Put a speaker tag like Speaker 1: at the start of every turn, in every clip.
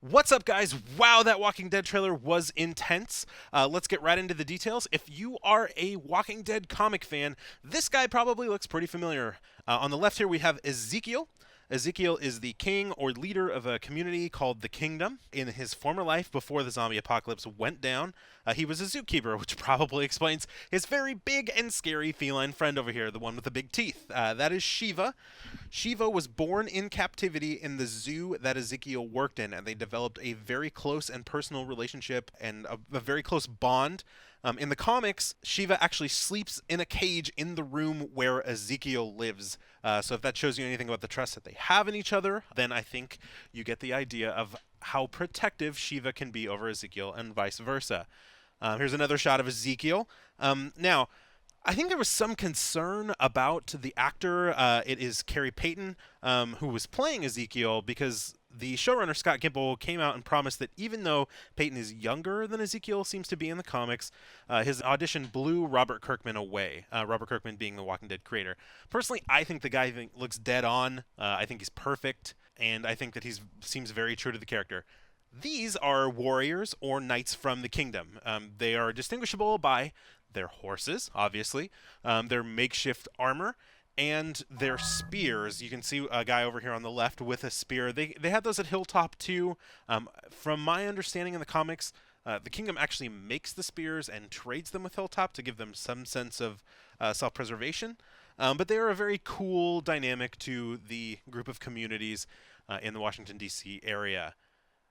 Speaker 1: What's up, guys? Wow, that Walking Dead trailer was intense. Let's get right into the details. If you are a Walking Dead comic fan, this guy probably looks pretty familiar. On the left here, we have Ezekiel. Ezekiel is the king or leader of a community called the Kingdom. In his former life, before the zombie apocalypse went down, he was a zookeeper, which probably explains his very big and scary feline friend over here, the one with the big teeth. That is Shiva. Shiva was born in captivity in the zoo that Ezekiel worked in, and they developed a very close and personal relationship and a very close bond. In the comics, Shiva actually sleeps in a cage in the room where Ezekiel lives. So if that shows you anything about the trust that they have in each other, then I think you get the idea of how protective Shiva can be over Ezekiel and vice versa. Here's another shot of Ezekiel. Now, I think there was some concern about the actor. It is Carrie Payton, who was playing Ezekiel, because the showrunner Scott Gimple came out and promised that even though Payton is younger than Ezekiel seems to be in the comics, his audition blew Robert Kirkman away. Robert Kirkman being the Walking Dead creator. Personally, I think the guy looks dead on. I think he's perfect, and I think that he seems very true to the character. These are warriors or knights from the kingdom. They are distinguishable by their horses, obviously, their makeshift armor, and their spears. You can see a guy over here on the left with a spear. They had those at Hilltop too. From my understanding in the comics, the kingdom actually makes the spears and trades them with Hilltop to give them some sense of self-preservation. But they are a very cool dynamic to the group of communities in the Washington, D.C. area.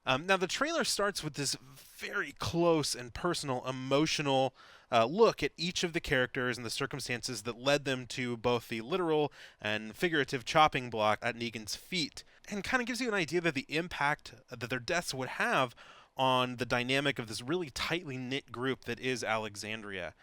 Speaker 1: Now, the trailer starts with this very close and personal, emotional look at each of the characters and the circumstances that led them to both the literal and figurative chopping block at Negan's feet, and kind of gives you an idea that the impact that their deaths would have on the dynamic of this really tightly knit group that is Alexandria.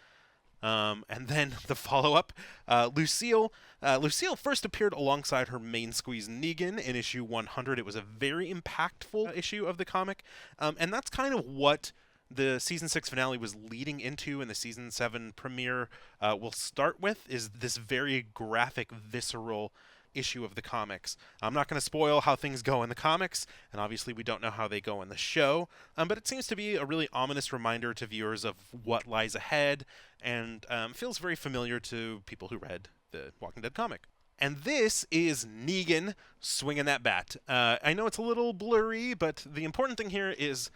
Speaker 1: And then the follow-up, Lucille. Lucille first appeared alongside her main squeeze Negan in issue 100. It was a very impactful issue of the comic, and that's kind of what the season 6 finale was leading into, and the season 7 premiere will start with, is this very graphic, visceral issue of the comics. I'm not going to spoil how things go in the comics, and obviously we don't know how they go in the show, but it seems to be a really ominous reminder to viewers of what lies ahead, and feels very familiar to people who read the Walking Dead comic. And this is Negan swinging that bat. I know it's a little blurry, but the important thing here is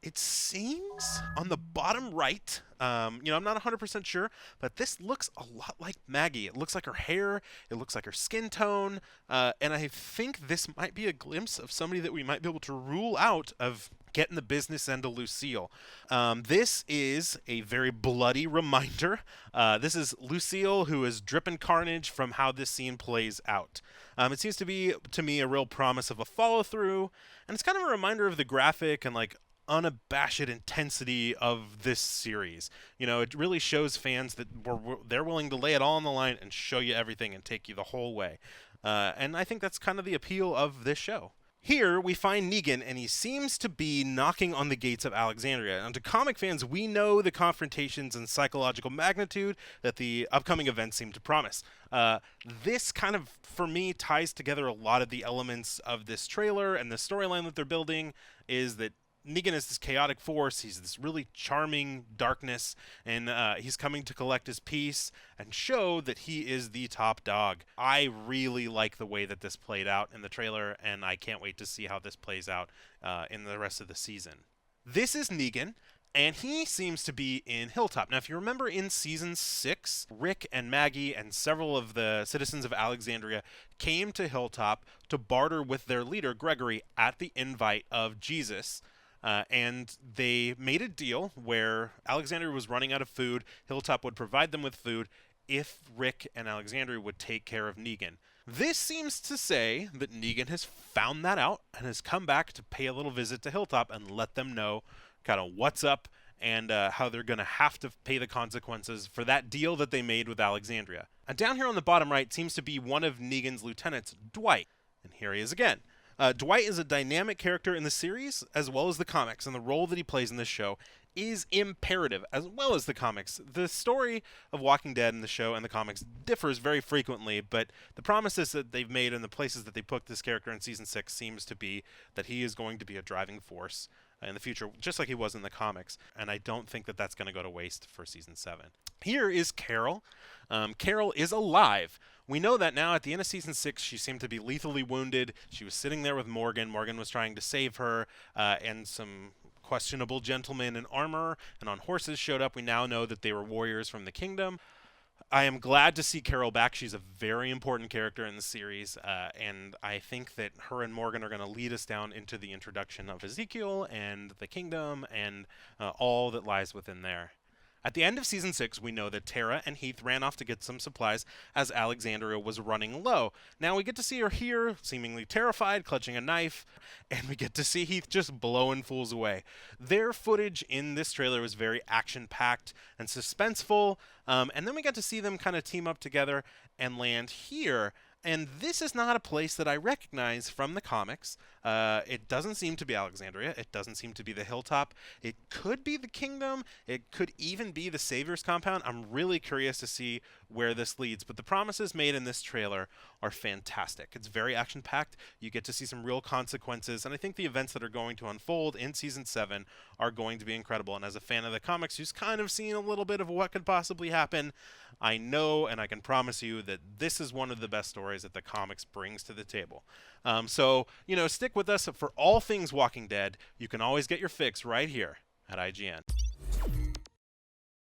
Speaker 1: it seems on the bottom right, I'm not 100% sure, but this looks a lot like Maggie. It looks like her hair, it looks like her skin tone, and I think this might be a glimpse of somebody that we might be able to rule out of getting the business end of Lucille. This is a very bloody reminder. This is Lucille, who is dripping carnage from how this scene plays out. It seems to be, to me, a real promise of a follow-through, and it's kind of a reminder of the graphic and, unabashed intensity of this series. It really shows fans that they're willing to lay it all on the line and show you everything and take you the whole way. And I think that's kind of the appeal of this show. Here, we find Negan, and he seems to be knocking on the gates of Alexandria. And to comic fans, we know the confrontations and psychological magnitude that the upcoming events seem to promise. This kind of, for me, ties together a lot of the elements of this trailer, and the storyline that they're building is that Negan is this chaotic force. He's this really charming darkness, and he's coming to collect his piece and show that he is the top dog. I really like the way that this played out in the trailer, and I can't wait to see how this plays out in the rest of the season. This is Negan, and he seems to be in Hilltop. Now, if you remember in Season 6, Rick and Maggie and several of the citizens of Alexandria came to Hilltop to barter with their leader, Gregory, at the invite of Jesus. And they made a deal where Alexandria was running out of food. Hilltop would provide them with food if Rick and Alexandria would take care of Negan. This seems to say that Negan has found that out and has come back to pay a little visit to Hilltop and let them know kind of what's up and how they're going to have to pay the consequences for that deal that they made with Alexandria. And down here on the bottom right seems to be one of Negan's lieutenants, Dwight. And here he is again. Dwight is a dynamic character in the series as well as the comics, and the role that he plays in this show is imperative as well as the comics. The story of Walking Dead in the show and the comics differs very frequently, but the promises that they've made and the places that they put this character in season 6 seems to be that he is going to be a driving force in the future, just like he was in the comics, and I don't think that that's going to go to waste for season 7. Here is Carol. Carol is alive. We know that now. At the end of season 6, she seemed to be lethally wounded. She was sitting there with Morgan. Morgan was trying to save her, and some questionable gentlemen in armor and on horses showed up. We now know that they were warriors from the kingdom. I am glad to see Carol back. She's a very important character in the series, and I think that her and Morgan are going to lead us down into the introduction of Ezekiel and the kingdom and all that lies within there. At the end of season 6, we know that Tara and Heath ran off to get some supplies as Alexandria was running low. Now we get to see her here, seemingly terrified, clutching a knife, and we get to see Heath just blowing fools away. Their footage in this trailer was very action-packed and suspenseful, and then we got to see them kind of team up together and land here. And this is not a place that I recognize from the comics. It doesn't seem to be Alexandria. It doesn't seem to be the hilltop. It could be the kingdom. It could even be the Savior's compound. I'm really curious to see where this leads. But the promises made in this trailer are fantastic. It's very action-packed. You get to see some real consequences. And I think the events that are going to unfold in Season 7 are going to be incredible. And as a fan of the comics who's kind of seen a little bit of what could possibly happen, I know and I can promise you that this is one of the best stories that the comics brings to the table. So, stick with us for all things Walking Dead. You can always get your fix right here at IGN.